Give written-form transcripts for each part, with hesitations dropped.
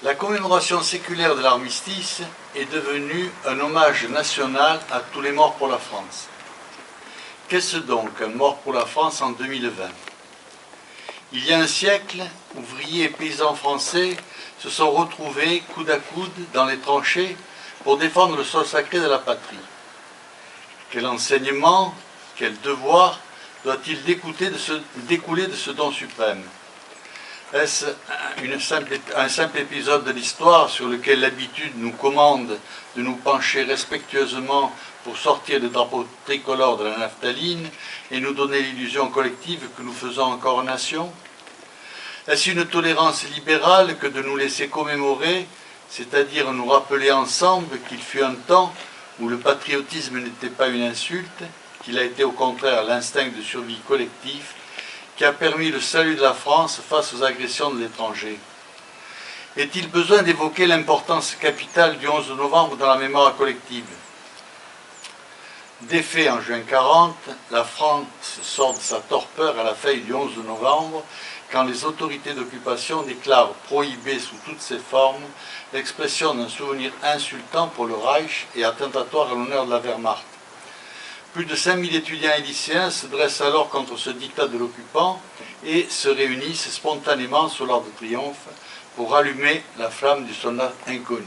La commémoration séculaire de l'armistice est devenue un hommage national à tous les morts pour la France. Qu'est-ce donc un mort pour la France en 2020? Il y a un siècle, ouvriers et paysans français se sont retrouvés coude à coude dans les tranchées pour défendre le sol sacré de la patrie. Quel enseignement, quel devoir doit-il découler de ce don suprême? Est-ce un simple épisode de l'histoire sur lequel l'habitude nous commande de nous pencher respectueusement pour sortir le drapeau tricolore de la naphtaline et nous donner l'illusion collective que nous faisons encore nation? Est-ce une tolérance libérale que de nous laisser commémorer, c'est-à-dire nous rappeler ensemble qu'il fut un temps où le patriotisme n'était pas une insulte, qu'il a été au contraire l'instinct de survie collectif qui a permis le salut de la France face aux agressions de l'étranger? Est-il besoin d'évoquer l'importance capitale du 11 novembre dans la mémoire collective? Défait en juin 40, la France sort de sa torpeur à la veille du 11 novembre, quand les autorités d'occupation déclarent prohiber sous toutes ses formes l'expression d'un souvenir insultant pour le Reich et attentatoire à l'honneur de la Wehrmacht. Plus de 5000 étudiants et lycéens se dressent alors contre ce diktat de l'occupant et se réunissent spontanément sous l'Arc de Triomphe pour allumer la flamme du soldat inconnu.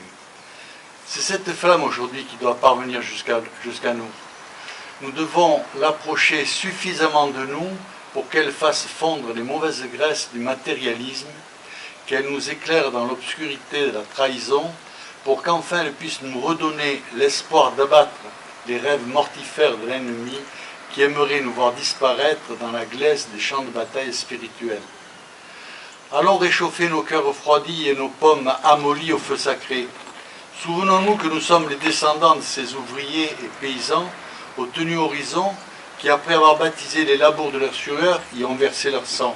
C'est cette flamme aujourd'hui qui doit parvenir jusqu'à nous. Nous devons l'approcher suffisamment de nous pour qu'elle fasse fondre les mauvaises graisses du matérialisme, qu'elle nous éclaire dans l'obscurité de la trahison, pour qu'enfin elle puisse nous redonner l'espoir d'abattre les rêves mortifères de l'ennemi qui aimerait nous voir disparaître dans la glaise des champs de bataille spirituels. Allons réchauffer nos cœurs refroidis et nos pommes amollies au feu sacré. Souvenons-nous que nous sommes les descendants de ces ouvriers et paysans aux tenues horizon qui, après avoir baptisé les labours de leur sueur, y ont versé leur sang.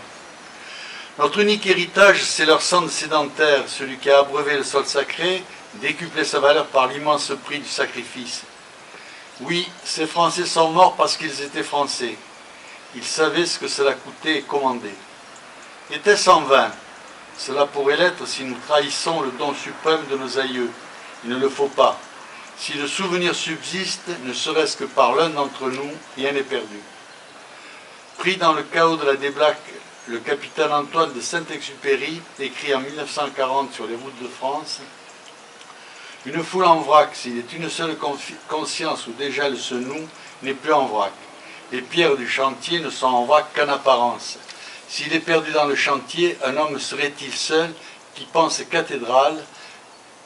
Notre unique héritage, c'est leur sang de sédentaire, celui qui a abreuvé le sol sacré, décuplé sa valeur par l'immense prix du sacrifice. Oui, ces Français sont morts parce qu'ils étaient Français. Ils savaient ce que cela coûtait et commander. Était-ce en vain? Cela pourrait l'être si nous trahissons le don suprême de nos aïeux. Il ne le faut pas. Si le souvenir subsiste, ne serait-ce que par l'un d'entre nous, rien n'est perdu. Pris dans le chaos de la débâcle, le capitaine Antoine de Saint-Exupéry écrit en 1940 sur les routes de France: une foule en vrac, s'il est une seule conscience où déjà se noue, n'est plus en vrac. Les pierres du chantier ne sont en vrac qu'en apparence. S'il est perdu dans le chantier, un homme serait-il seul qui pense cathédrale?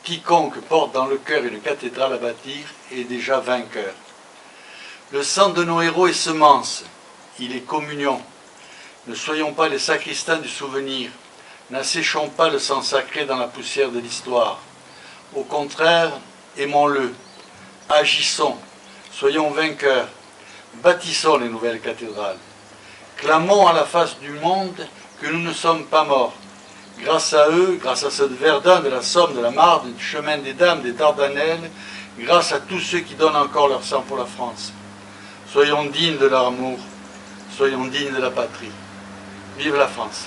Quiconque porte dans le cœur une cathédrale à bâtir est déjà vainqueur. Le sang de nos héros est semence, il est communion. Ne soyons pas les sacristains du souvenir, n'asséchons pas le sang sacré dans la poussière de l'histoire. Au contraire, aimons-le, agissons, soyons vainqueurs, bâtissons les nouvelles cathédrales. Clamons à la face du monde que nous ne sommes pas morts. Grâce à eux, grâce à cette Verdun, de la Somme, de la Marne, du chemin des Dames, des Dardanelles, grâce à tous ceux qui donnent encore leur sang pour la France. Soyons dignes de leur amour, soyons dignes de la patrie. Vive la France!